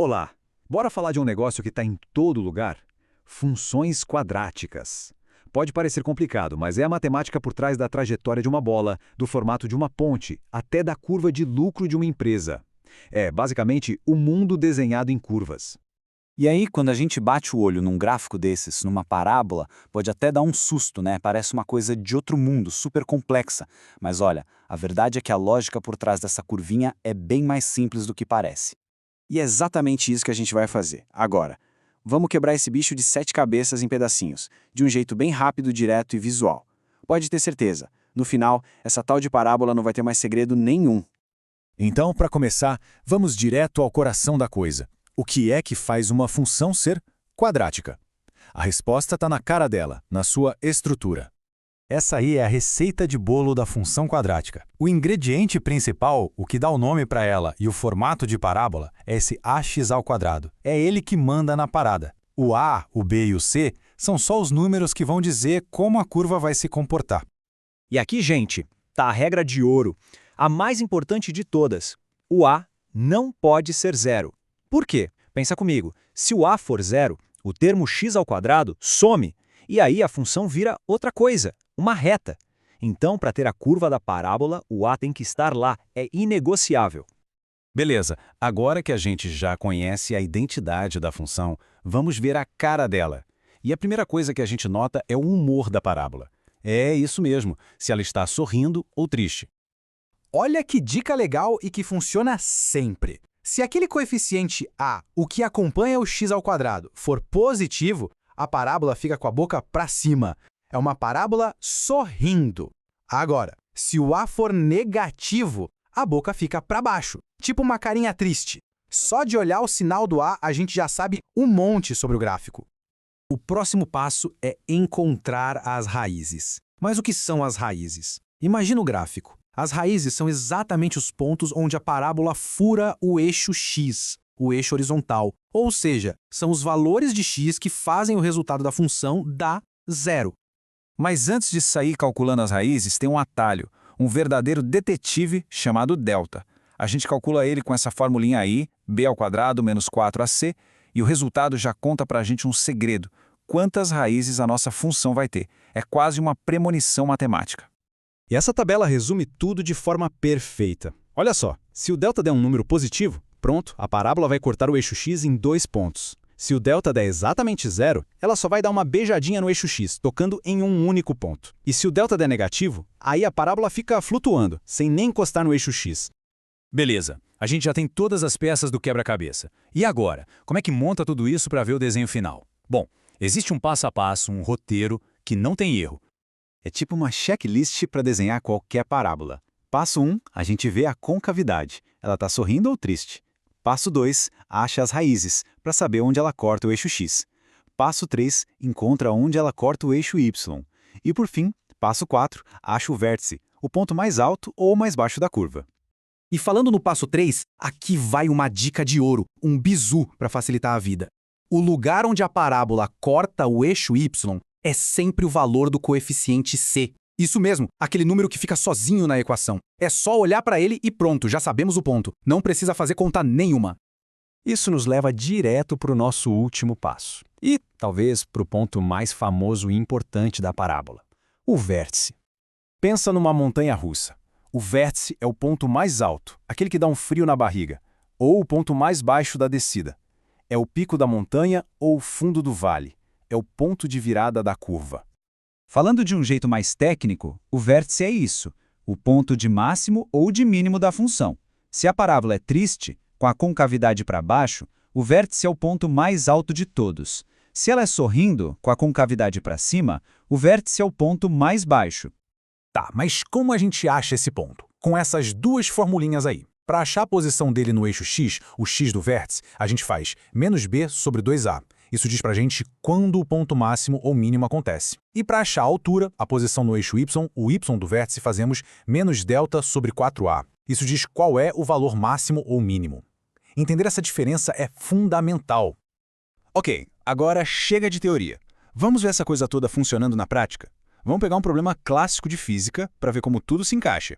Olá, bora falar de um negócio que está em todo lugar? Funções quadráticas. Pode parecer complicado, mas é a matemática por trás da trajetória de uma bola, do formato de uma ponte, até da curva de lucro de uma empresa. É, basicamente, o mundo desenhado em curvas. E aí, quando a gente bate o olho num gráfico desses, numa parábola, pode até dar um susto, né? Parece uma coisa de outro mundo, super complexa. Mas olha, a verdade é que a lógica por trás dessa curvinha é bem mais simples do que parece. E é exatamente isso que a gente vai fazer. Agora, vamos quebrar esse bicho de 7 cabeças em pedacinhos, de um jeito bem rápido, direto e visual. Pode ter certeza, no final, essa tal de parábola não vai ter mais segredo nenhum. Então, para começar, vamos direto ao coração da coisa. O que é que faz uma função ser quadrática? A resposta está na cara dela, na sua estrutura. Essa aí é a receita de bolo da função quadrática. O ingrediente principal, o que dá o nome para ela e o formato de parábola, é esse ax². É ele que manda na parada. O a, o b e o c são só os números que vão dizer como a curva vai se comportar. E aqui, gente, tá a regra de ouro, a mais importante de todas. O a não pode ser zero. Por quê? Pensa comigo, se o a for zero, o termo x² some, e aí a função vira outra coisa, uma reta. Então, para ter a curva da parábola, o a tem que estar lá, é inegociável. Beleza, agora que a gente já conhece a identidade da função, vamos ver a cara dela. E a primeira coisa que a gente nota é o humor da parábola. É isso mesmo, se ela está sorrindo ou triste. Olha que dica legal e que funciona sempre. Se aquele coeficiente a, o que acompanha o x², for positivo, a parábola fica com a boca para cima. É uma parábola sorrindo. Agora, se o a for negativo, a boca fica para baixo, tipo uma carinha triste. Só de olhar o sinal do a gente já sabe um monte sobre o gráfico. O próximo passo é encontrar as raízes. Mas o que são as raízes? Imagina o gráfico. As raízes são exatamente os pontos onde a parábola fura o eixo x, o eixo horizontal. Ou seja, são os valores de x que fazem o resultado da função dar zero. Mas antes de sair calculando as raízes, tem um atalho, um verdadeiro detetive chamado delta. A gente calcula ele com essa formulinha aí, b² menos 4ac, e o resultado já conta pra gente um segredo. Quantas raízes a nossa função vai ter? É quase uma premonição matemática. E essa tabela resume tudo de forma perfeita. Olha só, se o delta der um número positivo, pronto, a parábola vai cortar o eixo x em 2 pontos. Se o delta der exatamente zero, ela só vai dar uma beijadinha no eixo x, tocando em um único ponto. E se o delta der negativo, aí a parábola fica flutuando, sem nem encostar no eixo x. Beleza, a gente já tem todas as peças do quebra-cabeça. E agora, como é que monta tudo isso para ver o desenho final? Bom, existe um passo a passo, um roteiro, que não tem erro. É tipo uma checklist para desenhar qualquer parábola. Passo 1, a gente vê a concavidade. Ela está sorrindo ou triste? Passo 2, acha as raízes, para saber onde ela corta o eixo x. Passo 3, encontra onde ela corta o eixo y. E por fim, passo 4, acha o vértice, o ponto mais alto ou mais baixo da curva. E falando no passo 3, aqui vai uma dica de ouro, um bizu para facilitar a vida. O lugar onde a parábola corta o eixo y é sempre o valor do coeficiente c. Isso mesmo, aquele número que fica sozinho na equação. É só olhar para ele e pronto, já sabemos o ponto. Não precisa fazer conta nenhuma. Isso nos leva direto para o nosso último passo. E, talvez, para o ponto mais famoso e importante da parábola. O vértice. Pensa numa montanha-russa. O vértice é o ponto mais alto, aquele que dá um frio na barriga, ou o ponto mais baixo da descida. É o pico da montanha ou o fundo do vale. É o ponto de virada da curva. Falando de um jeito mais técnico, o vértice é isso, o ponto de máximo ou de mínimo da função. Se a parábola é triste, com a concavidade para baixo, o vértice é o ponto mais alto de todos. Se ela é sorrindo, com a concavidade para cima, o vértice é o ponto mais baixo. Tá, mas como a gente acha esse ponto? Com essas duas formulinhas aí. Para achar a posição dele no eixo x, o x do vértice, a gente faz menos b sobre 2a. Isso diz pra gente quando o ponto máximo ou mínimo acontece. E para achar a altura, a posição no eixo y, o y do vértice, fazemos menos delta sobre 4a. Isso diz qual é o valor máximo ou mínimo. Entender essa diferença é fundamental. Ok, agora chega de teoria. Vamos ver essa coisa toda funcionando na prática? Vamos pegar um problema clássico de física para ver como tudo se encaixa.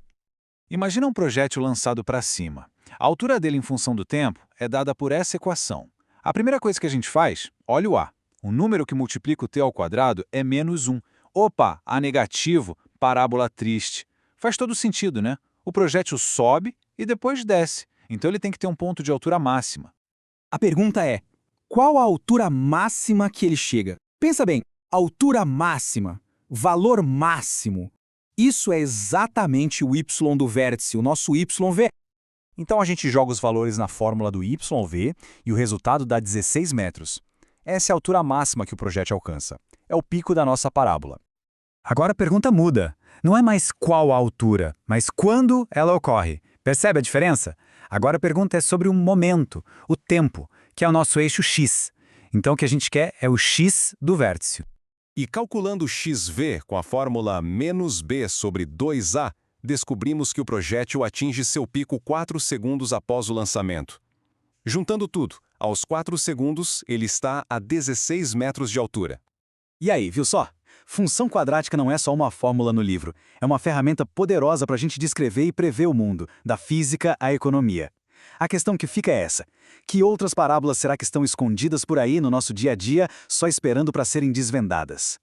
Imagina um projétil lançado para cima. A altura dele em função do tempo é dada por essa equação. A primeira coisa que a gente faz, olha o A. O número que multiplica o t ao quadrado é -1. Opa, A negativo, parábola triste. Faz todo sentido, né? O projétil sobe e depois desce, então ele tem que ter um ponto de altura máxima. A pergunta é, qual a altura máxima que ele chega? Pensa bem, altura máxima, valor máximo. Isso é exatamente o y do vértice, o nosso YV. Então a gente joga os valores na fórmula do YV e o resultado dá 16 metros. Essa é a altura máxima que o projétil alcança. É o pico da nossa parábola. Agora a pergunta muda. Não é mais qual a altura, mas quando ela ocorre. Percebe a diferença? Agora a pergunta é sobre o momento, o tempo, que é o nosso eixo x. Então o que a gente quer é o x do vértice. E calculando xv com a fórmula -b sobre 2a, descobrimos que o projétil atinge seu pico 4 segundos após o lançamento. Juntando tudo, aos 4 segundos, ele está a 16 metros de altura. E aí, viu só? Função quadrática não é só uma fórmula no livro. É uma ferramenta poderosa para a gente descrever e prever o mundo, da física à economia. A questão que fica é essa. Que outras parábolas será que estão escondidas por aí no nosso dia a dia, só esperando para serem desvendadas?